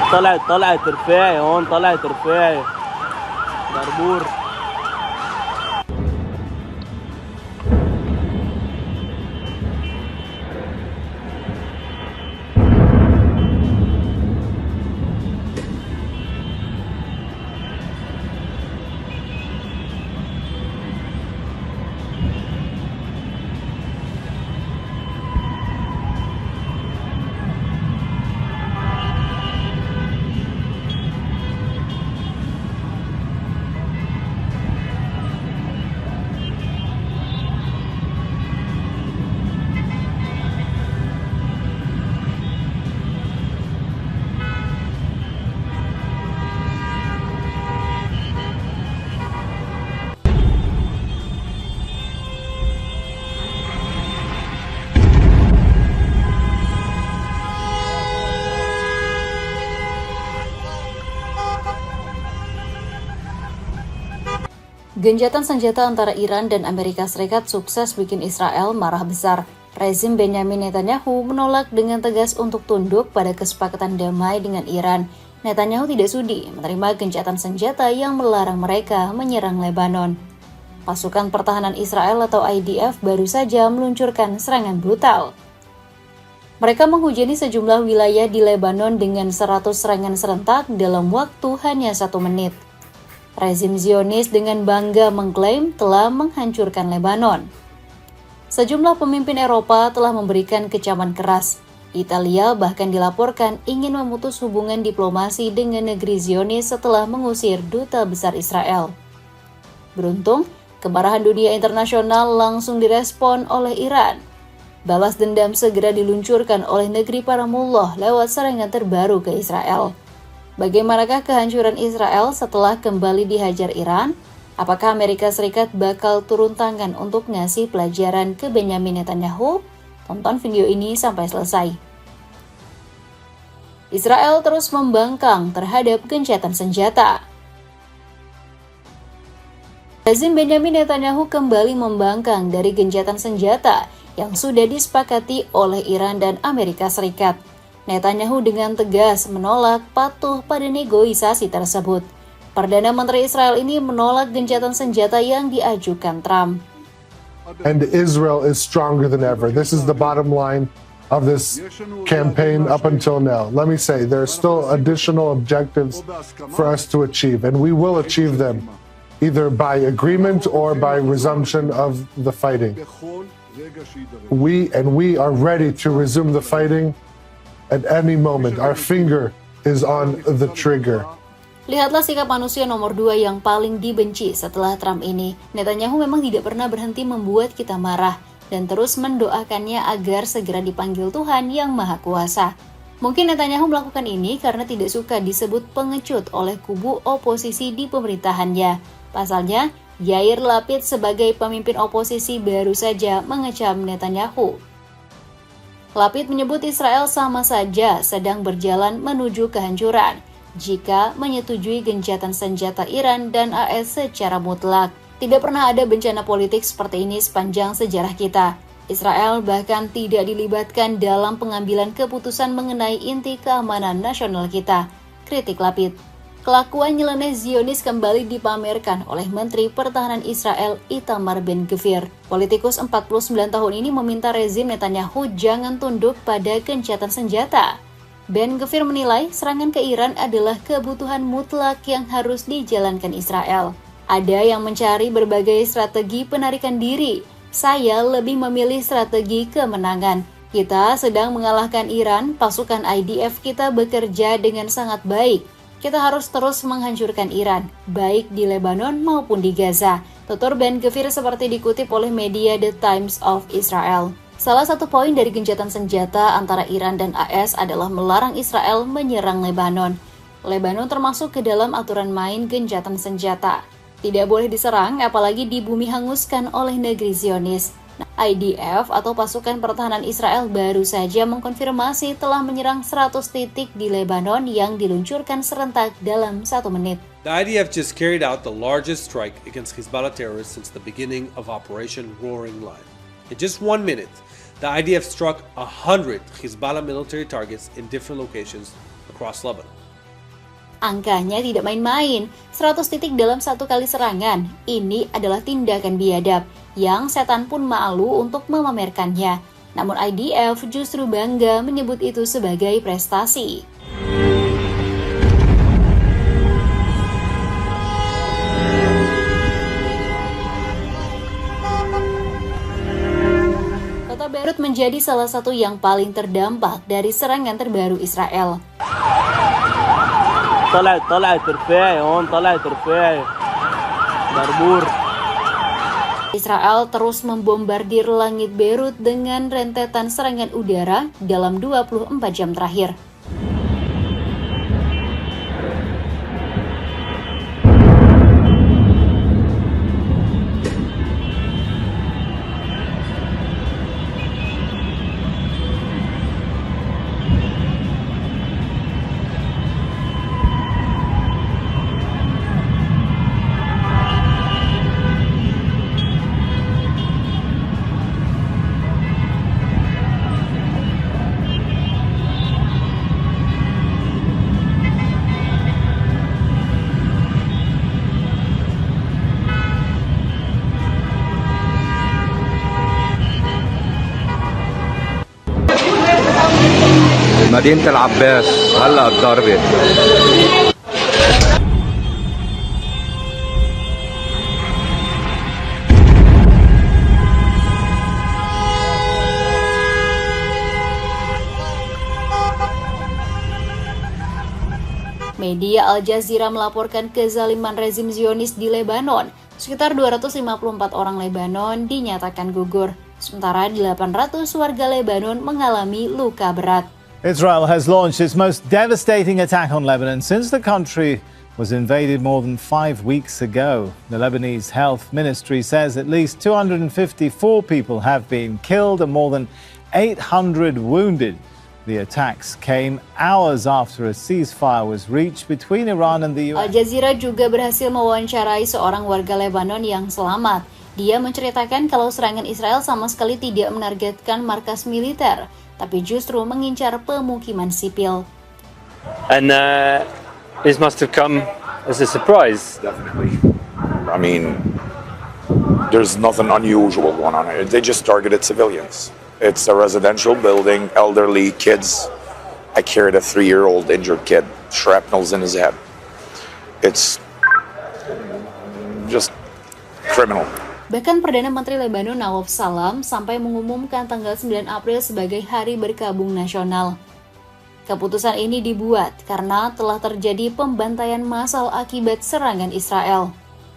طلعت رفاعي هون، طلعت رفاعي بربور. Gencatan senjata antara Iran dan Amerika Serikat sukses bikin Israel marah besar. Rezim Benyamin Netanyahu menolak dengan tegas untuk tunduk pada kesepakatan damai dengan Iran. Netanyahu tidak sudi menerima gencatan senjata yang melarang mereka menyerang Lebanon. Pasukan Pertahanan Israel atau IDF baru saja meluncurkan serangan brutal. Mereka menghujani sejumlah wilayah di Lebanon dengan 100 serangan serentak dalam waktu hanya 1 menit. Rezim Zionis dengan bangga mengklaim telah menghancurkan Lebanon. Sejumlah pemimpin Eropa telah memberikan kecaman keras. Italia bahkan dilaporkan ingin memutus hubungan diplomasi dengan negeri Zionis setelah mengusir duta besar Israel. Beruntung, kemarahan dunia internasional langsung direspon oleh Iran. Balas dendam segera diluncurkan oleh negeri para mullah lewat serangan terbaru ke Israel. Bagaimanakah kehancuran Israel setelah kembali dihajar Iran? Apakah Amerika Serikat bakal turun tangan untuk ngasih pelajaran ke Benyamin Netanyahu? Tonton video ini sampai selesai. Israel terus membangkang terhadap gencatan senjata. Rezim Benyamin Netanyahu kembali membangkang dari gencatan senjata yang sudah disepakati oleh Iran dan Amerika Serikat. Netanyahu dengan tegas menolak patuh pada negosiasi tersebut. Perdana Menteri Israel ini menolak gencatan senjata yang diajukan Trump. And Israel is stronger than ever. This is the bottom line of this campaign up until now. Let me say, there are still additional objectives for us to achieve, and we will achieve them, either by agreement or by resumption of the fighting. We are ready to resume the fighting at any moment. Our finger is on the trigger. Lihatlah sikap manusia nomor 2 yang paling dibenci setelah Trump ini. Netanyahu memang tidak pernah berhenti membuat kita marah dan terus mendoakannya agar segera dipanggil Tuhan yang Maha Kuasa. Mungkin Netanyahu melakukan ini karena tidak suka disebut pengecut oleh kubu oposisi di pemerintahannya. Pasalnya, Yair Lapid sebagai pemimpin oposisi baru saja mengecam Netanyahu. Lapid menyebut Israel sama saja sedang berjalan menuju kehancuran jika menyetujui gencatan senjata Iran dan AS secara mutlak. Tidak pernah ada bencana politik seperti ini sepanjang sejarah kita. Israel bahkan tidak dilibatkan dalam pengambilan keputusan mengenai inti keamanan nasional kita, kritik Lapid. Kelakuan nyeleneh Zionis kembali dipamerkan oleh Menteri Pertahanan Israel Itamar Ben-Gvir. Politikus 49 tahun ini meminta rezim Netanyahu jangan tunduk pada gencatan senjata. Ben-Gvir menilai serangan ke Iran adalah kebutuhan mutlak yang harus dijalankan Israel. Ada yang mencari berbagai strategi penarikan diri. Saya lebih memilih strategi kemenangan. Kita sedang mengalahkan Iran, pasukan IDF kita bekerja dengan sangat baik. Kita harus terus menghancurkan Iran, baik di Lebanon maupun di Gaza. Tutur Ben-Gvir seperti dikutip oleh media The Times of Israel. Salah satu poin dari gencatan senjata antara Iran dan AS adalah melarang Israel menyerang Lebanon. Lebanon termasuk ke dalam aturan main gencatan senjata. Tidak boleh diserang, apalagi di bumi hanguskan oleh negeri Zionis. IDF atau pasukan pertahanan Israel baru saja mengkonfirmasi telah menyerang 100 titik di Lebanon yang diluncurkan serentak dalam 1 menit. The IDF just carried out the largest strike against Hezbollah terrorists since the beginning of Operation Roaring Lion. In just 1 minute, the IDF struck 100 Hezbollah military targets in different locations across Lebanon. Angkanya tidak main-main, 100 titik dalam satu kali serangan. Ini adalah tindakan biadab, yang setan pun malu untuk memamerkannya. Namun IDF justru bangga menyebut itu sebagai prestasi. Kota Beirut menjadi salah satu yang paling terdampak dari serangan terbaru Israel. طلعت رفاعي هون طلعت رفاعي داربور. Israel terus membombardir langit Beirut dengan rentetan serangan udara dalam 24 jam terakhir. مدينة العباس هلا الضربة. Media Al Jazeera melaporkan kezaliman rezim Zionis di Lebanon. Sekitar 254 orang Lebanon dinyatakan gugur, sementara 800 warga Lebanon mengalami luka berat. Israel has launched its most devastating attack on Lebanon since the country was invaded more than 5 weeks ago. The Lebanese Health Ministry says at least 254 people have been killed and more than 800 wounded. The attacks came hours after a ceasefire was reached between Iran and the US. Al Jazeera juga berhasil mewawancarai seorang warga Lebanon yang selamat. Dia menceritakan kalau serangan Israel sama sekali tidak menargetkan markas militer, tapi justru mengincar pemukiman sipil. And this must have come as a surprise. Definitely. I mean, there's nothing unusual going on here. They just targeted civilians. It's a residential building, elderly kids. I carried a 3-year-old injured kid, shrapnels in his head. It's just criminal. Bahkan Perdana Menteri Lebanon Nawaf Salam sampai mengumumkan tanggal 9 April sebagai Hari Berkabung Nasional. Keputusan ini dibuat karena telah terjadi pembantaian massal akibat serangan Israel.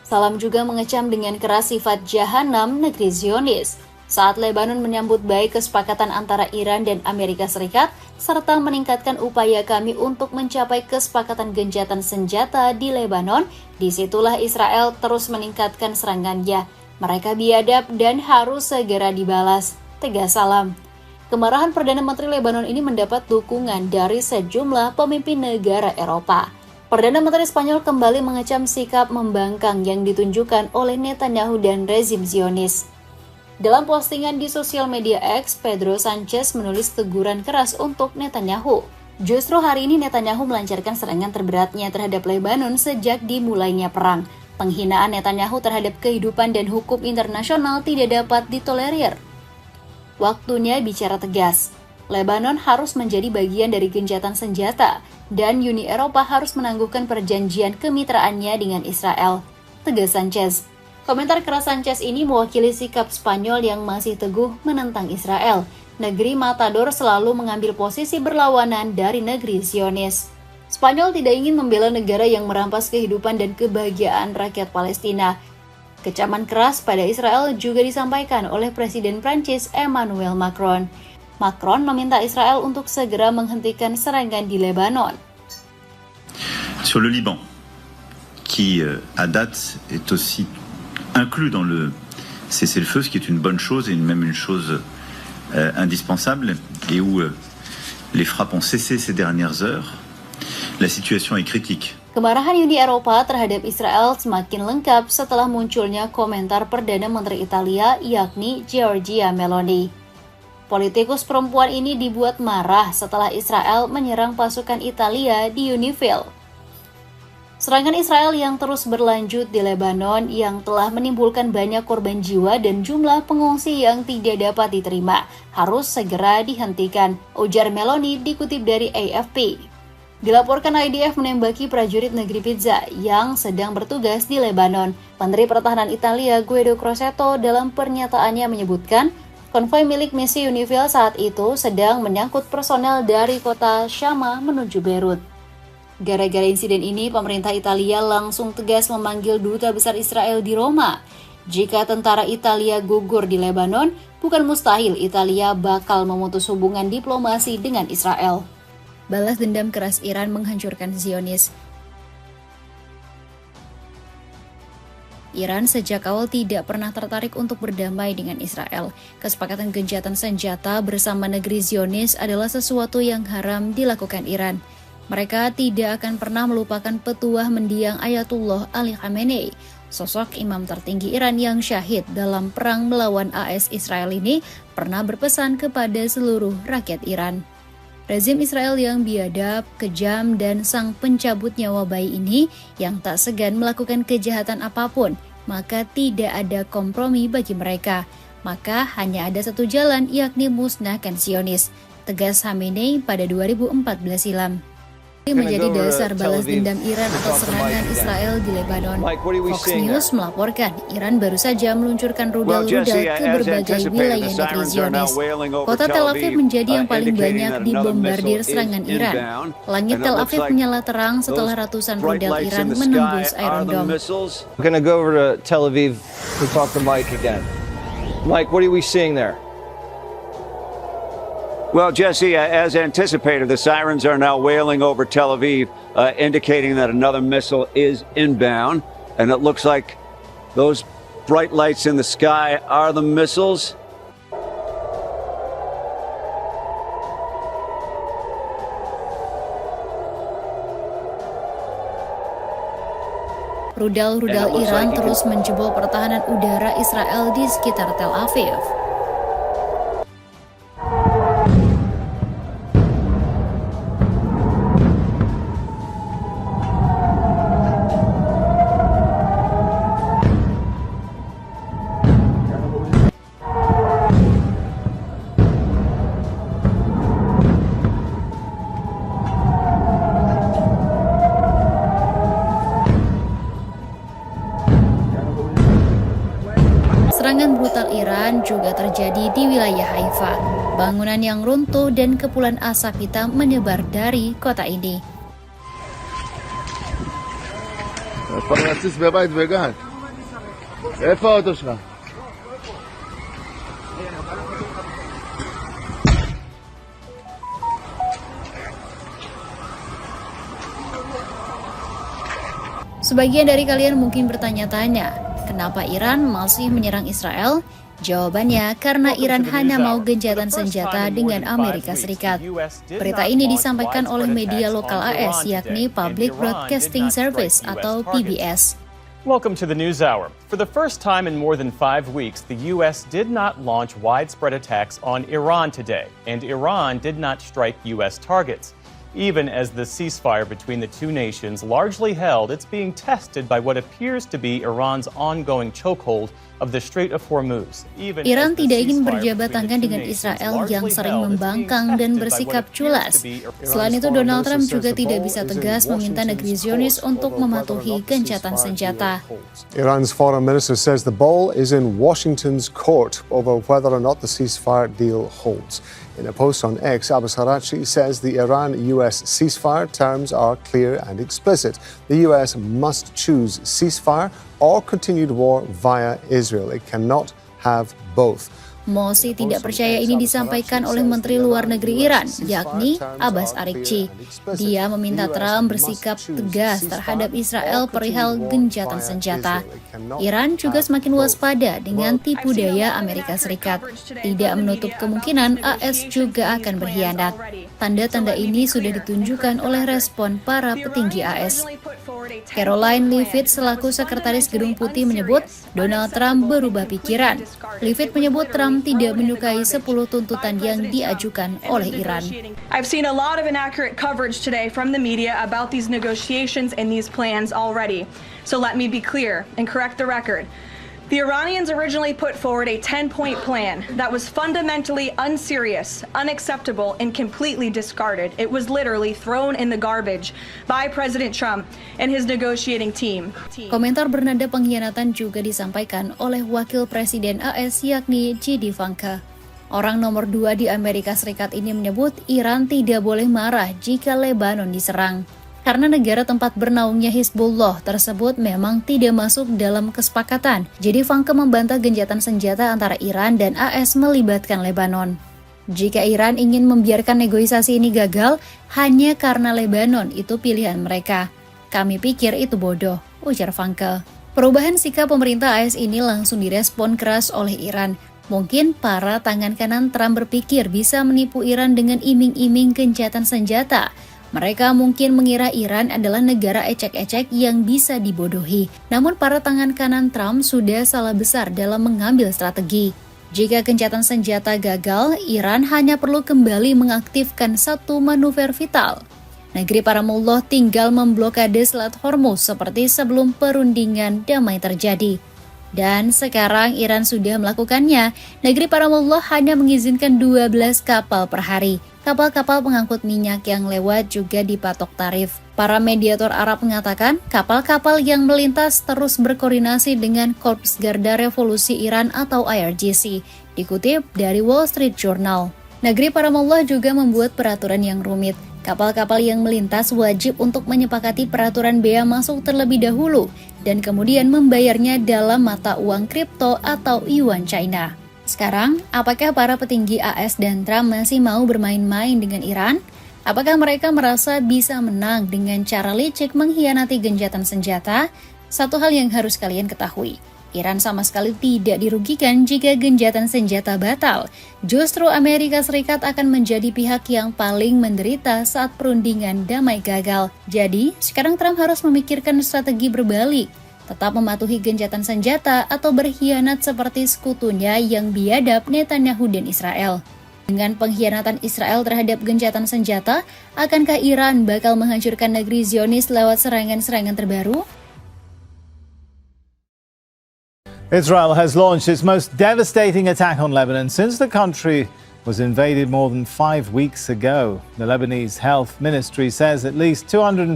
Salam juga mengecam dengan keras sifat jahanam negeri Zionis saat Lebanon menyambut baik kesepakatan antara Iran dan Amerika Serikat serta meningkatkan upaya kami untuk mencapai kesepakatan gencatan senjata di Lebanon. Disitulah Israel terus meningkatkan serangannya. Mereka biadab dan harus segera dibalas, tegas Salam. Kemarahan Perdana Menteri Lebanon ini mendapat dukungan dari sejumlah pemimpin negara Eropa. Perdana Menteri Spanyol kembali mengecam sikap membangkang yang ditunjukkan oleh Netanyahu dan rezim Zionis. Dalam postingan di sosial media X, Pedro Sanchez menulis teguran keras untuk Netanyahu. Justru hari ini Netanyahu melancarkan serangan terberatnya terhadap Lebanon sejak dimulainya perang. Penghinaan Netanyahu terhadap kehidupan dan hukum internasional tidak dapat ditolerir. Waktunya bicara tegas. Lebanon harus menjadi bagian dari gencatan senjata, dan Uni Eropa harus menangguhkan perjanjian kemitraannya dengan Israel, tegas Sanchez. Komentar keras Sanchez ini mewakili sikap Spanyol yang masih teguh menentang Israel. Negeri Matador selalu mengambil posisi berlawanan dari negeri Zionis. Spanyol tidak ingin membela negara yang merampas kehidupan dan kebahagiaan rakyat Palestina. Kecaman keras pada Israel juga disampaikan oleh Presiden Prancis Emmanuel Macron. Macron meminta Israel untuk segera menghentikan serangan di Lebanon. Sur le Liban, qui à date est aussi inclus dans le cessez-le-feu, ce qui est une bonne chose et même une chose indispensable, et où les frappes ont cessé ces dernières heures. La situation est critique. Kemarahan Uni Eropa terhadap Israel semakin lengkap setelah munculnya komentar Perdana Menteri Italia yakni Giorgia Meloni. Politikus perempuan ini dibuat marah setelah Israel menyerang pasukan Italia di Unifil. Serangan Israel yang terus berlanjut di Lebanon yang telah menimbulkan banyak korban jiwa dan jumlah pengungsi yang tidak dapat diterima harus segera dihentikan, ujar Meloni dikutip dari AFP. Dilaporkan IDF menembaki prajurit negeri Pizza yang sedang bertugas di Lebanon. Menteri Pertahanan Italia Guido Crosetto dalam pernyataannya menyebutkan, konvoi milik misi UNIFIL saat itu sedang menyangkut personel dari kota Syama menuju Beirut. Gara-gara insiden ini, pemerintah Italia langsung tegas memanggil Duta Besar Israel di Roma. Jika tentara Italia gugur di Lebanon, bukan mustahil Italia bakal memutus hubungan diplomasi dengan Israel. Balas dendam keras Iran menghancurkan Zionis. Iran sejak awal tidak pernah tertarik untuk berdamai dengan Israel. Kesepakatan gencatan senjata bersama negeri Zionis adalah sesuatu yang haram dilakukan Iran. Mereka tidak akan pernah melupakan petuah mendiang Ayatullah Ali Khamenei. Sosok imam tertinggi Iran yang syahid dalam perang melawan AS Israel ini pernah berpesan kepada seluruh rakyat Iran. Rezim Israel yang biadab, kejam, dan sang pencabut nyawa bayi ini yang tak segan melakukan kejahatan apapun, maka tidak ada kompromi bagi mereka. Maka hanya ada satu jalan, yakni musnahkan Zionis, tegas Khamenei pada 2014 silam. Menjadi dasar balas dendam Iran atas serangan Israel di Lebanon. Fox News melaporkan Iran baru saja meluncurkan rudal-rudal ke berbagai wilayah negeri Zionis. Kota Tel Aviv menjadi yang paling banyak dibombardir serangan Iran. Langit Tel Aviv menyala terang setelah ratusan rudal Iran menembus Iron Dome. We're going to go over to Tel Aviv to talk to Mike again. Mike, what are we seeing there? Well, Jesse, as anticipated, the sirens are now wailing over Tel Aviv, indicating that another missile is inbound. And it looks like those bright lights in the sky are the missiles. Rudal-rudal Iran terus menjebol pertahanan udara Israel di sekitar Tel Aviv. Serangan brutal Iran juga terjadi di wilayah Haifa. Bangunan yang runtuh dan kepulan asap hitam menyebar dari kota ini. Sebagian dari kalian mungkin bertanya-tanya, kenapa Iran masih menyerang Israel? Jawabannya, karena Iran hanya mau gencatan senjata dengan Amerika Serikat. Berita ini disampaikan oleh media lokal AS, yakni Public Broadcasting Service atau PBS. Welcome to the News Hour. For the first time in more than 5 weeks, the U.S. did not launch widespread attacks on Iran today, and Iran did not strike U.S. targets. Even as the ceasefire between the two nations largely held, it's being tested by what appears to be Iran's ongoing chokehold of the Strait of Hormuz. Iran tidak ingin berjabat tangan dengan Israel yang sering membangkang dan bersikap culas. Selain itu, Donald Trump juga tidak bisa tegas meminta negeri Zionis untuk mematuhi gencatan senjata. Iran's foreign minister says the ball is in Washington's court over whether or not the ceasefire deal holds. In a post on X, Abbas Araghchi says the Iran-US ceasefire terms are clear and explicit. The US must choose ceasefire or continued war via Israel. It cannot have both. Mosi tidak percaya ini disampaikan oleh Menteri Luar Negeri Iran, yakni Abbas Araghchi. Dia meminta Trump bersikap tegas terhadap Israel perihal gencatan senjata. Iran juga semakin waspada dengan tipu daya Amerika Serikat. Tidak menutup kemungkinan AS juga akan berkhianat. Tanda-tanda ini sudah ditunjukkan oleh respon para petinggi AS. Caroline Leavitt selaku sekretaris Gedung Putih menyebut Donald Trump berubah pikiran. Leavitt menyebut Trump tidak menyukai 10 tuntutan yang diajukan oleh Iran. I've seen a lot of inaccurate coverage today from the media about these negotiations and these plans already. So let me be clear and correct the record. The Iranians originally put forward a 10-point plan that was fundamentally unserious, unacceptable, and completely discarded. It was literally thrown in the garbage by President Trump and his negotiating team. Komentar bernada pengkhianatan juga disampaikan oleh Wakil Presiden AS yakni J.D. Vance. Orang nomor 2 di Amerika Serikat ini menyebut Iran tidak boleh marah jika Lebanon diserang. Karena negara tempat bernaungnya Hizbullah tersebut memang tidak masuk dalam kesepakatan. Jadi Vance membantah gencatan senjata antara Iran dan AS melibatkan Lebanon. Jika Iran ingin membiarkan negosiasi ini gagal, hanya karena Lebanon itu pilihan mereka. Kami pikir itu bodoh, ujar Vance. Perubahan sikap pemerintah AS ini langsung direspon keras oleh Iran. Mungkin para tangan kanan Trump berpikir bisa menipu Iran dengan iming-iming gencatan senjata. Mereka mungkin mengira Iran adalah negara ecek-ecek yang bisa dibodohi. Namun para tangan kanan Trump sudah salah besar dalam mengambil strategi. Jika gencatan senjata gagal, Iran hanya perlu kembali mengaktifkan satu manuver vital. Negeri para mullah tinggal memblokade Selat Hormuz seperti sebelum perundingan damai terjadi. Dan sekarang Iran sudah melakukannya. Negeri para mullah hanya mengizinkan 12 kapal per hari. Kapal-kapal pengangkut minyak yang lewat juga dipatok tarif. Para mediator Arab mengatakan kapal-kapal yang melintas terus berkoordinasi dengan Korps Garda Revolusi Iran atau IRGC, dikutip dari Wall Street Journal. Negeri para mullah juga membuat peraturan yang rumit. Kapal-kapal yang melintas wajib untuk menyepakati peraturan bea masuk terlebih dahulu dan kemudian membayarnya dalam mata uang kripto atau yuan China. Sekarang, apakah para petinggi AS dan Trump masih mau bermain-main dengan Iran? Apakah mereka merasa bisa menang dengan cara licik mengkhianati gencatan senjata? Satu hal yang harus kalian ketahui, Iran sama sekali tidak dirugikan jika gencatan senjata batal. Justru Amerika Serikat akan menjadi pihak yang paling menderita saat perundingan damai gagal. Jadi, sekarang Trump harus memikirkan strategi berbalik. Tetap mematuhi gencatan senjata atau berkhianat seperti sekutunya yang biadab Netanyahu dan Israel. Dengan pengkhianatan Israel terhadap gencatan senjata, akankah Iran bakal menghancurkan negeri Zionis lewat serangan-serangan terbaru? Israel has launched its most devastating attack on Lebanon since the country was invaded more than 5 weeks ago. The Lebanese Health Ministry says at least 254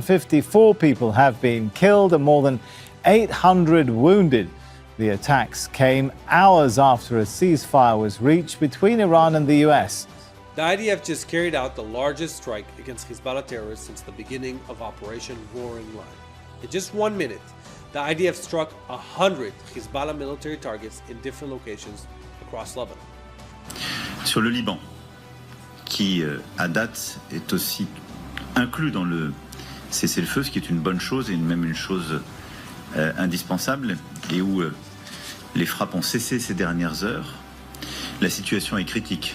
people have been killed and more than 800 wounded. The attacks came hours after a ceasefire was reached between Iran and the US. The IDF just carried out the largest strike against Hezbollah terrorists since the beginning of Operation Roaring Lion. In just 1 minute, the IDF struck 100 Hezbollah military targets in different locations across Lebanon. Sur le Liban, qui à date est aussi inclus dans le cessez-le-feu, ce qui est une bonne chose et même une chose indispensable, et où les frappes ont cessé ces dernières heures, la situation est critique.